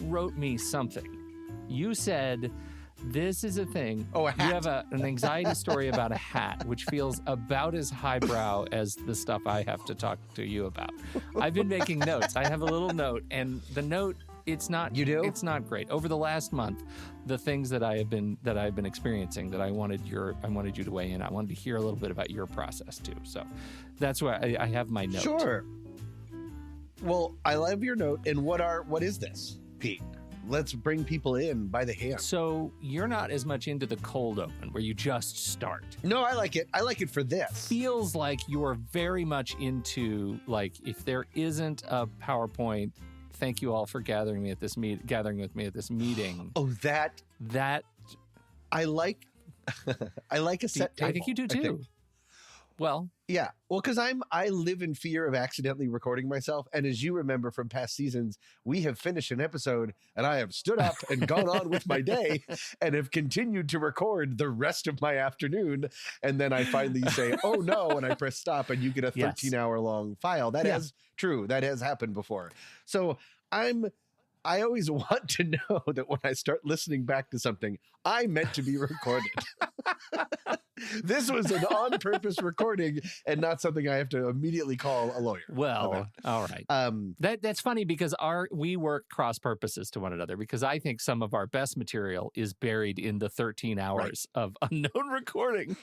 wrote me something. You said, this is a thing. Oh, a hat. You have an anxiety story about a hat, which feels about as highbrow as the stuff I have to talk to you about. I've been making notes. I have a little note, and the note, it's not. You do? It's not great. Over the last month, the things that I've been experiencing that I wanted you to weigh in. I wanted to hear a little bit about your process too. So that's why I have my note. Sure. Well, I love your note. And what is this, Pete? Let's bring people in by the hand. So you're not as much into the cold open where you just start. No, I like it. I like it for this. Feels like you're very much into, like, if there isn't a PowerPoint, thank you all for gathering with me at this meeting. Oh, that I like. I like a set table. I think you do too. Well, yeah. Well, because I live in fear of accidentally recording myself. And as you remember from past seasons, we have finished an episode and I have stood up and gone on with my day and have continued to record the rest of my afternoon. And then I finally say, oh no, and I press stop and you get a 13-hour long file. That is true. That has happened before. So I always want to know that when I start listening back to something, I meant to be recorded. This was an on-purpose recording and not something I have to immediately call a lawyer. Well, all right. That's funny because we work cross purposes to one another, because I think some of our best material is buried in the 13 hours of unknown recording.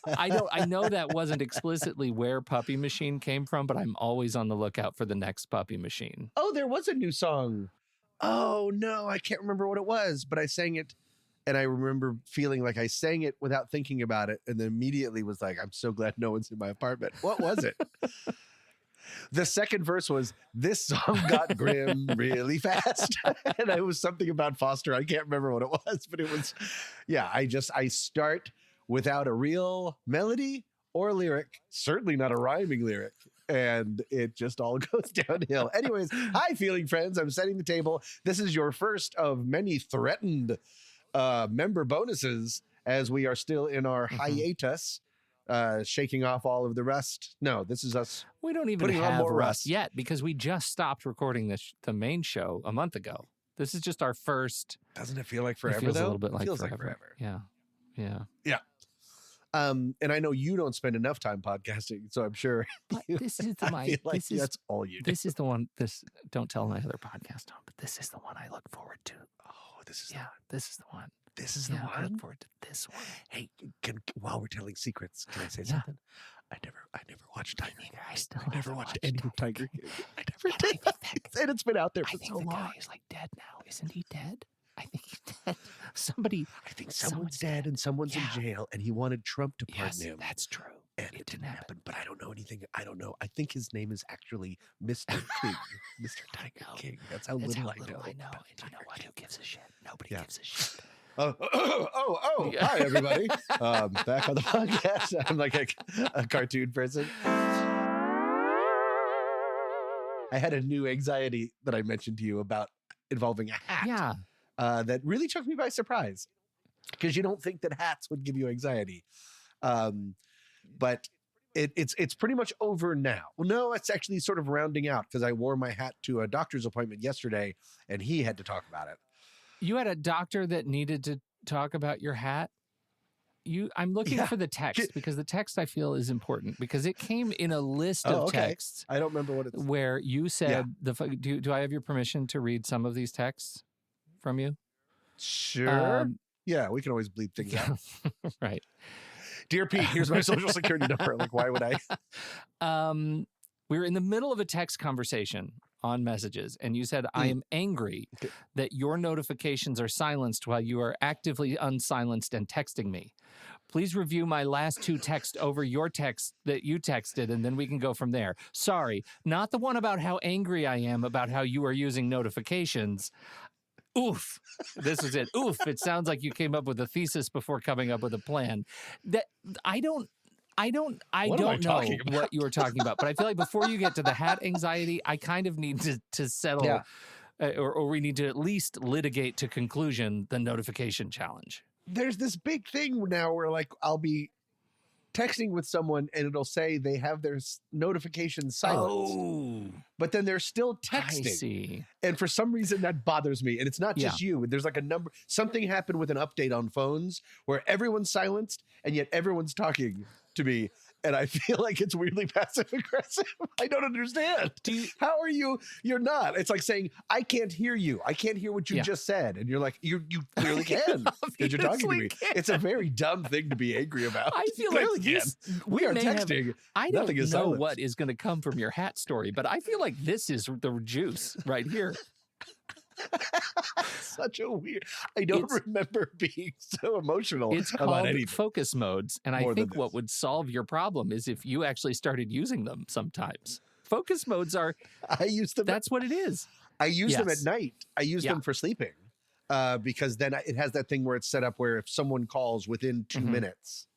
I know that wasn't explicitly where Puppy Machine came from, but I'm always on the lookout for the next Puppy Machine. Oh, there was a new song. Oh, no, I can't remember what it was, but I sang it. And I remember feeling like I sang it without thinking about it. And then immediately was like, I'm so glad no one's in my apartment. What was it? The second verse was, this song got grim really fast. And it was something about Foster. I can't remember what it was, but it was, I start without a real melody or lyric, certainly not a rhyming lyric. And it just all goes downhill. Anyways, hi, feeling friends. I'm setting the table. This is your first of many threatened member bonuses as we are still in our hiatus, shaking off all of the rust. No, this is us. We don't even have more rust yet because we just stopped recording the main show a month ago. This is just our first. Doesn't it feel like forever? It feels though? a little bit like feels forever. like forever. Yeah. And I know you don't spend enough time podcasting, so I'm sure. But this is that's all you do. This is the one. Don't tell my other podcast on, but this is the one I look forward to. Oh, this is this is the one. This is the one. I look forward to this one. Hey, while we're telling secrets, can I say something? I never watched Tiger King. I never watched any Tiger King. I never did. And it's been out there for so long. The guy is like dead now. Isn't he dead? I think he's dead. I think someone's dead and someone's in jail, and he wanted Trump to pardon him. That's true. And it didn't happen. But I don't know anything. I don't know. I think his name is actually Mr. King. Mr. Tiger King. That's how little I know. And you know what? Who gives a shit? Nobody gives a shit. Hi, everybody. Back on the podcast. I'm like a cartoon person. I had a new anxiety that I mentioned to you about involving a hat. Yeah. That really took me by surprise, because you don't think that hats would give you anxiety. But it's pretty much over now. Well, no, it's actually sort of rounding out, because I wore my hat to a doctor's appointment yesterday and he had to talk about it. You had a doctor that needed to talk about your hat? I'm looking for the text, because the text I feel is important, because it came in a list of texts. I don't remember what it's where you said do I have your permission to read some of these texts from you? Sure. Yeah, we can always bleed things out. Right. Dear Pete, here's my social security number. Like, why would I? We were in the middle of a text conversation on messages, and you said, I am angry that your notifications are silenced while you are actively unsilenced and texting me. Please review my last two texts over your text that you texted, and then we can go from there. Sorry, not the one about how angry I am about how you are using notifications. Oof. This is it. Oof. It sounds like you came up with a thesis before coming up with a plan. That I don't know what you were talking about, but I feel like before you get to the hat anxiety, I kind of need to settle, or we need to at least litigate to conclusion the notification challenge. There's this big thing now where, like, I'll be texting with someone and it'll say they have their notifications silenced. Oh. but then they're still I texting. see. And for some reason that bothers me. And it's not just Yeah. you. There's like a number. Something happened with an update on phones where everyone's silenced and yet everyone's talking to me. And I feel like it's weirdly passive aggressive. I don't understand. How are you? You're not. It's like saying, I can't hear you. I can't hear what you just said. And you're like, you clearly can because you're talking to me. It's a very dumb thing to be angry about. I feel clearly like we are texting. I Nothing don't is know silenced. what is going to come from your hat story, but I feel like this is the juice right here. Such a weird. I don't remember being so emotional It's about called anything. focus modes, and I think what would solve your problem is if you actually started using them sometimes. Focus modes are. I use them. That's what it is. I use them at night. I use them for sleeping because then it has that thing where it's set up where if someone calls within 2 minutes,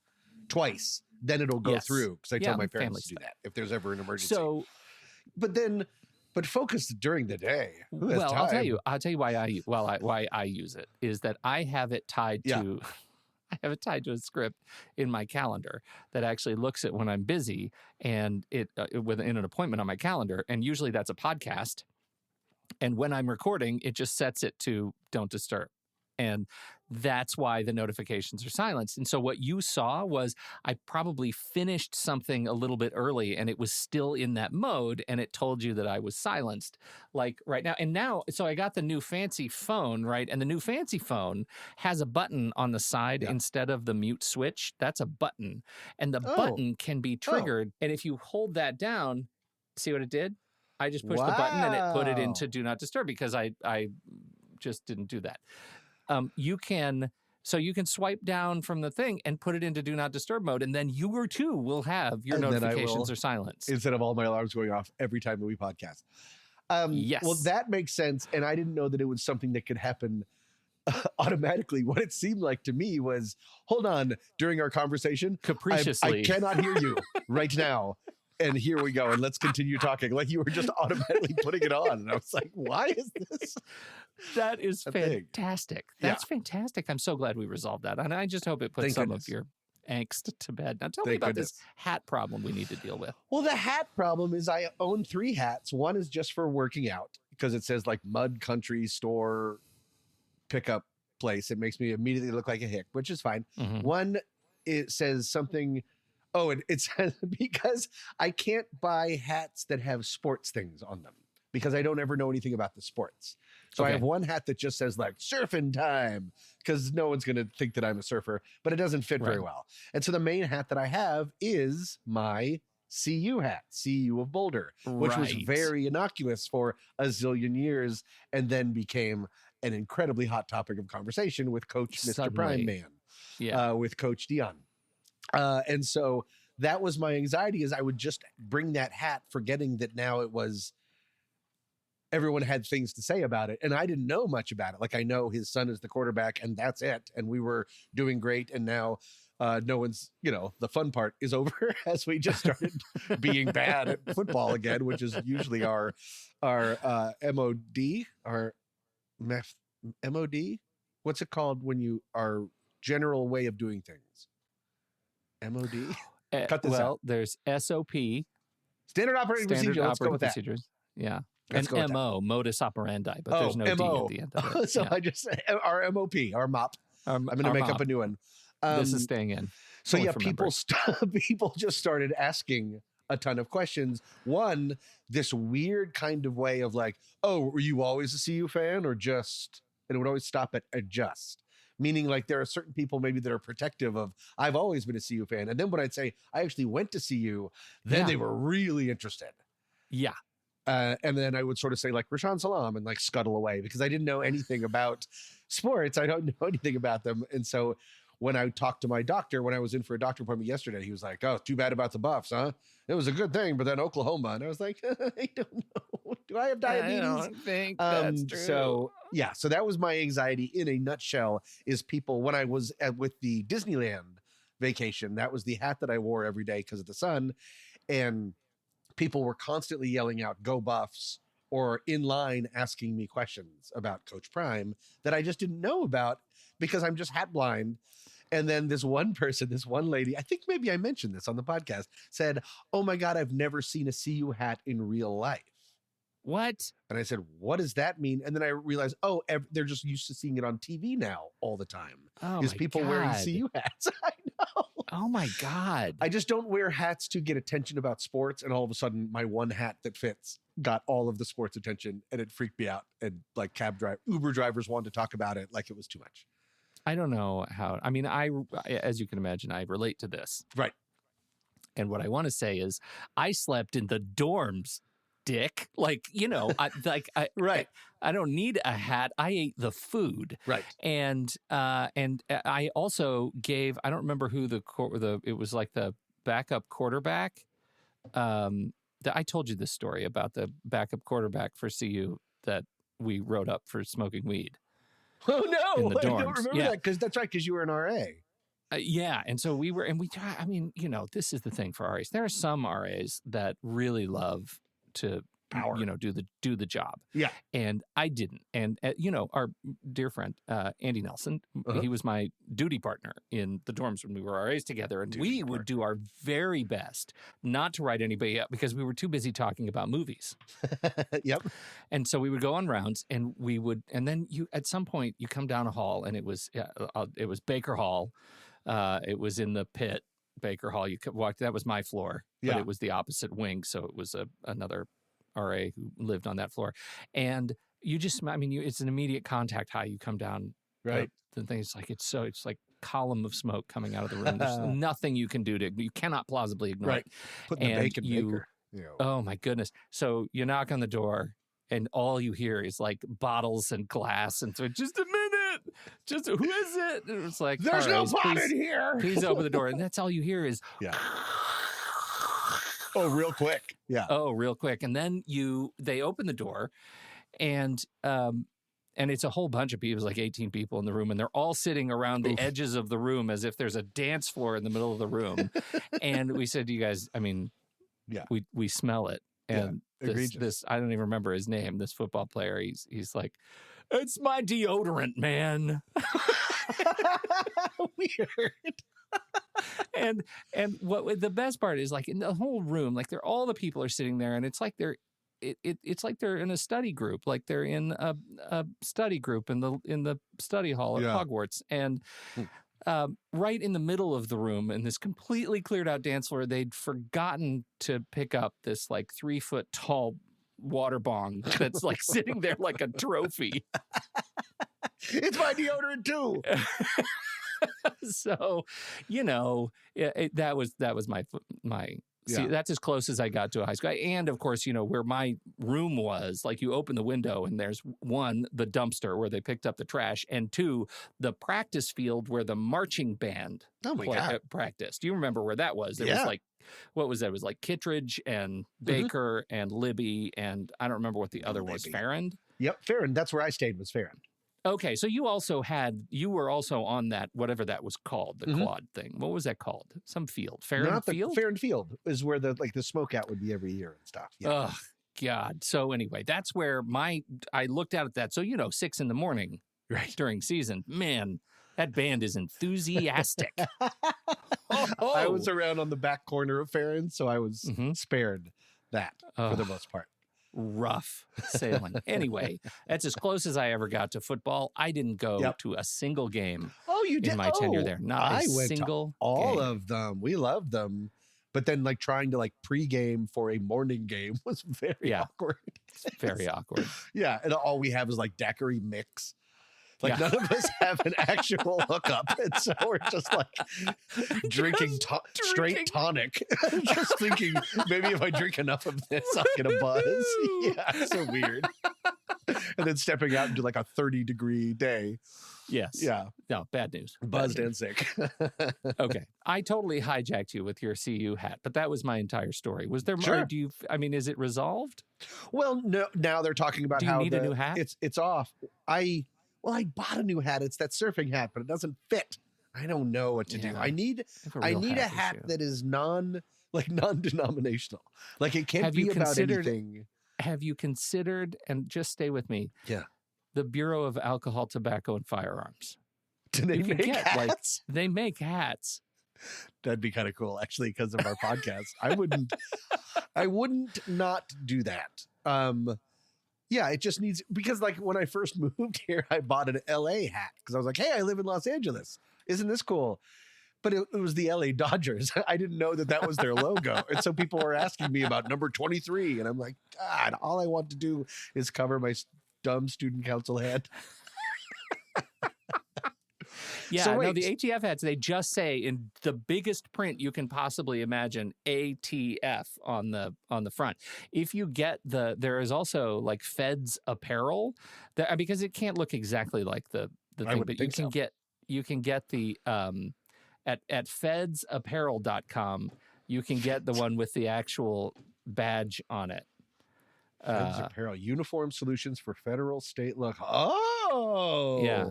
twice, then it'll go through. Because I told my parents to do that if there's ever an emergency. So, but focus during the day. Well, I'll tell you why I use it is that I have it tied to. I have it tied to a script in my calendar that actually looks at when I'm busy and it within an appointment on my calendar. And usually that's a podcast. And when I'm recording, it just sets it to don't disturb. And that's why the notifications are silenced. And so what you saw was I probably finished something a little bit early and it was still in that mode and it told you that I was silenced like right now. And now, so I got the new fancy phone, right? And the new fancy phone has a button on the side instead of the mute switch. That's a button. And the button can be triggered. And if you hold that down, see what it did? I just pushed the button and it put it into do not disturb because I just didn't do that. You can swipe down from the thing and put it into do not disturb mode, and then you too will have your notifications are silenced instead of all my alarms going off every time that we podcast. Yes. Well, that makes sense, and I didn't know that it was something that could happen automatically. What it seemed like to me was, hold on, during our conversation, capriciously, I cannot hear you right now. And here we go. And let's continue talking. Like you were just automatically putting it on. And I was like, why is this? That is fantastic. That's fantastic. I'm so glad we resolved that. And I just hope it puts some of your angst to bed. Now tell me about this hat problem we need to deal with. Well, the hat problem is I own 3 hats. One is just for working out because it says like Mud Country Store pickup place. It makes me immediately look like a hick, which is fine. One, it says something. Oh, and it says because I can't buy hats that have sports things on them because I don't ever know anything about the sports. So I have one hat that just says like surfing time because no one's going to think that I'm a surfer, but it doesn't fit very well. And so the main hat that I have is my CU hat, CU of Boulder, which was very innocuous for a zillion years and then became an incredibly hot topic of conversation with Coach Mr. Prime Man, with Coach Dion. And so that was my anxiety is I would just bring that hat forgetting that now it was everyone had things to say about it. And I didn't know much about it. Like I know his son is the quarterback and that's it. And we were doing great. And now no one's, the fun part is over as we just started being bad at football again, which is usually our MOD, our MOD. What's it called when our general way of doing things? MOD. Cut this out. There's SOP, standard operating procedure. Let's go with that. Yeah, Let's and MO, modus operandi, but there's no MO. D at the end of it. So I just our MOP, our MOP. I'm going to make up a new one. This is staying in. So people just started asking a ton of questions. One, this weird kind of way of like, oh, were you always a CU fan or just? And it would always stop at just. Meaning like there are certain people maybe that are protective of, I've always been a CU fan. And then when I'd say, I actually went to CU, then they were really interested. Yeah. And then I would sort of say like Rashaan Salam and like scuttle away because I didn't know anything about sports. I don't know anything about them. And so when I talked to my doctor, when I was in for a doctor appointment yesterday, he was like, oh, too bad about the Buffs, huh? It was a good thing, but then Oklahoma. And I was like, I don't know. Do I have diabetes? I don't think that's true. So that was my anxiety in a nutshell is people, when I was with the Disneyland vacation, that was the hat that I wore every day because of the sun. And people were constantly yelling out, go Buffs, or in line asking me questions about Coach Prime that I just didn't know about because I'm just hat blind. And then this one lady, I think maybe I mentioned this on the podcast, said, oh my God, I've never seen a CU hat in real life. What? And I said, what does that mean? And then I realized, they're just used to seeing it on TV now all the time. Oh, Is my people God. wearing CU hats? I know. Oh, my God. I just don't wear hats to get attention about sports. And all of a sudden, my one hat that fits got all of the sports attention, and it freaked me out. And like Uber drivers wanted to talk about it like it was too much. I don't know how. I mean, as you can imagine, I relate to this. Right. And what I want to say is I slept in the dorms, dick. Like, Right. I don't need a hat. I ate the food. Right. And I also gave, I don't remember who it was like the backup quarterback. I told you this story about the backup quarterback for CU that we wrote up for smoking weed. Oh, no. In the dorms. I don't remember that because that's right, because you were an RA. Yeah. And so I mean, this is the thing for RAs. There are some RAs that really love to Power. Do the job. Yeah. And I didn't. And, our dear friend, Andy Nelson, he was my duty partner in the dorms when we were RAs together. And we would do our very best not to write anybody up because we were too busy talking about movies. Yep. And so we would go on rounds and then at some point you come down a hall and it was Baker Hall. It was in the pit, Baker Hall. You could walk, that was my floor, but it was the opposite wing. So it was another RA who lived on that floor. And it's an immediate contact high. You come down, right? The thing is like, it's like column of smoke coming out of the room. There's nothing you can do you cannot plausibly ignore it. Put the bacon Baker. Oh my goodness. So you knock on the door and all you hear is like bottles and glass. And so just a minute, who is it? And it's like, there's no pot in here. Please open the door. And that's all you hear is, oh, real quick. Yeah. Oh, real quick. And then they open the door and it's a whole bunch of people. It's like 18 people in the room, and they're all sitting around the edges of the room as if there's a dance floor in the middle of the room. And we said, you guys, we smell it. And this, I don't even remember his name, this football player, he's like, it's my deodorant, man. Weird. And what the best part is, like, in the whole room, like all the people are sitting there, and it's like it's like they're in a study group, like they're in a study group in the study hall at Hogwarts, and right in the middle of the room, in this completely cleared out dance floor, they'd forgotten to pick up this like 3 foot tall water bong that's like sitting there like a trophy. It's my deodorant too. So, that was my see, that's as close as I got to a high school. And of course, where my room was, like, you open the window and there's one, the dumpster where they picked up the trash, and two, the practice field where the marching band practiced. Do you remember where that was? It was like, what was that? It was like Kittredge and Baker and Libby, and I don't remember what the other was. Farrand? Yep, Farrand. That's where I stayed, was Farrand. Okay, so you were also on that, whatever that was called, the quad thing. What was that called? Some field. Farrand Field? Farrand Field is where the smoke out would be every year and stuff. Yeah. Oh, God. So anyway, that's where I looked out at that. So, 6 a.m. during season, man, that band is enthusiastic. I was around on the back corner of Farrand, so I was spared that for the most part. Rough sailing. Anyway, that's as close as I ever got to football. I didn't go to a single game. Oh, you did? In my tenure there. Not a went single to all game. of them. We loved them. But then, like, trying to pregame for a morning game was very awkward. Very awkward. Yeah, and all we have is like daiquiri mix. Like, none of us have an actual hookup, and so we're just like drinking straight tonic. Just thinking, maybe if I drink enough of this, I'll get a buzz. Yeah, it's so weird. And then stepping out into like a 30-degree day. Yes. Yeah. No, bad news. Buzzed and sick. Okay. I totally hijacked you with your CU hat, but that was my entire story. Was there more? Sure. Is it resolved? Well, no. Now they're talking about how you need a new hat? It's off. I bought a new hat. It's that surfing hat, but it doesn't fit. I don't know what to do. I need a hat that is non-denominational. Like, it can't be about anything. Have you considered, and just stay with me? Yeah. The Bureau of Alcohol, Tobacco, and Firearms. Do they make hats? They make hats. That'd be kind of cool, actually, because of our podcast. I wouldn't not do that. Yeah, it just needs, because like when I first moved here, I bought an LA hat because I was like, hey, I live in Los Angeles. Isn't this cool? But it was the LA Dodgers. I didn't know that was their logo. And so people were asking me about number 23. And I'm like, God, all I want to do is cover my dumb student council hat. Yeah, So no, wait. the ATF hats, they just say in the biggest print you can possibly imagine, ATF on the front. If you get there is also like Feds apparel, because it can't look exactly like the thing, but you can get the at fedsapparel.com, you can get the one with the actual badge on it. Feds apparel, uniform solutions for federal, state, look. Oh, yeah.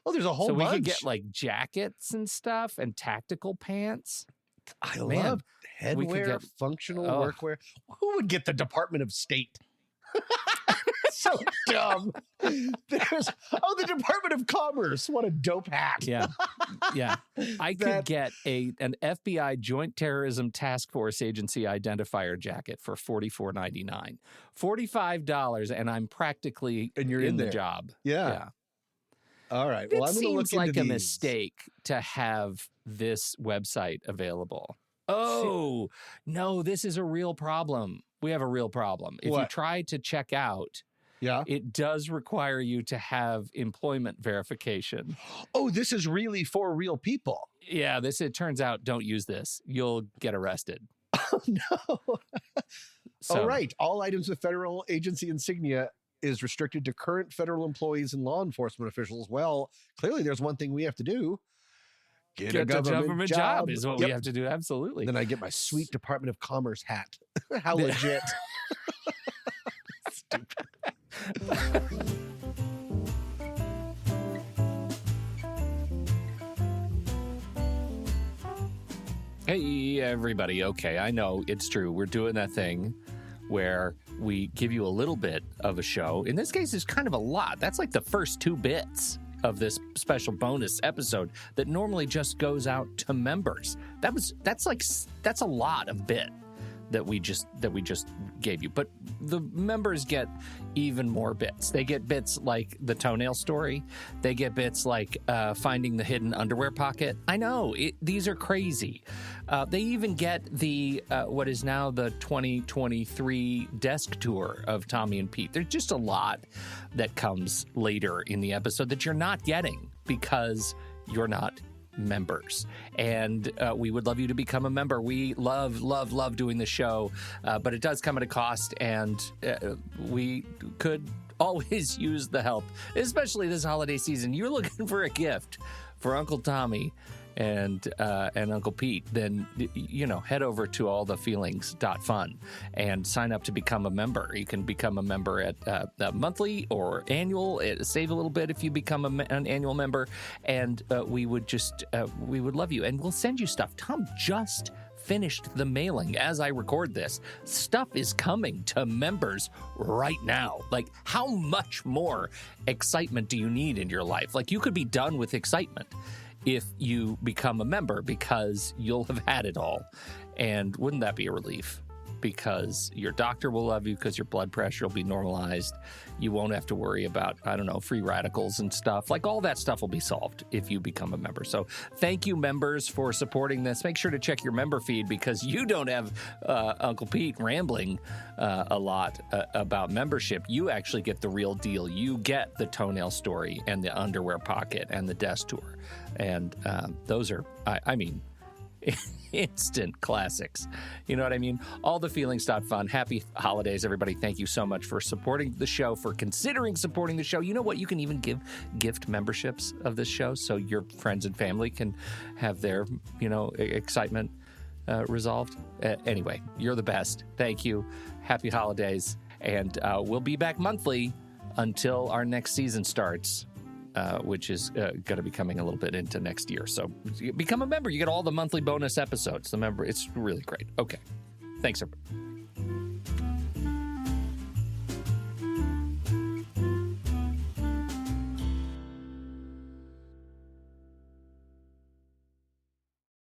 Oh, there's a whole so bunch. We could get like jackets and stuff and tactical pants. I love headwear, functional workwear. Who would get the Department of State? So dumb. The Department of Commerce. What a dope hat. Yeah. Yeah. I could get an FBI Joint Terrorism Task Force Agency identifier jacket for $44.99. $45, and I'm practically in the job. Yeah. All right. Well, I'm going to look into like a these. mistake to have this website available. Oh, no, this is a real problem. We have a real problem. If you try to check out, it does require you to have employment verification. Oh, this is really for real people. Yeah, it turns out, don't use this. You'll get arrested. Oh, no. All right. All items with federal agency insignia is restricted to current federal employees and law enforcement officials. Well, clearly there's one thing we have to do. Get a government job is what we have to do. Absolutely. Then I get my sweet Department of Commerce hat. How legit. Stupid. Hey, everybody. Okay, I know it's true. We're doing that thing where we give you a little bit of a show. In this case, it's kind of a lot. That's like the first 2 bits of this special bonus episode that normally just goes out to members. That's a lot of bit that we just gave you. But the members get even more bits. They get bits like the toenail story. They get bits like finding the hidden underwear pocket. I know, these are crazy. They even get the what is now the 2023 desk tour of Tommy and Pete. There's just a lot that comes later in the episode that you're not getting because you're not members. And we would love you to become a member. We love doing the show, but it does come at a cost, and we could always use the help, especially this holiday season. You're looking for a gift for Uncle Tommy and Uncle Pete, then head over to allthefeelings.fun and sign up to become a member. You can become a member at monthly or annual. Save a little bit if you become an annual member, and we would love you, and we'll send you stuff. Tom just finished the mailing as I record this. Stuff is coming to members right now. Like, how much more excitement do you need in your life? Like, you could be done with excitement if you become a member, because you'll have had it all. And wouldn't that be a relief? Because your doctor will love you, because your blood pressure will be normalized. You won't have to worry about, free radicals and stuff. Like, all that stuff will be solved if you become a member. So thank you, members, for supporting this. Make sure to check your member feed, because you don't have Uncle Pete rambling a lot about membership. You actually get the real deal. You get the toenail story and the underwear pocket and the desk tour. And those are, instant classics. You know what I mean? Allthefeelings.fun. Happy holidays, everybody. Thank you so much for supporting the show, for considering supporting the show. You know what? You can even give gift memberships of this show so your friends and family can have their, excitement resolved. Anyway, you're the best. Thank you. Happy holidays. And we'll be back monthly until our next season starts. Which is going to be coming a little bit into next year. So become a member. You get all the monthly bonus episodes. It's really great. Okay. Thanks, everybody.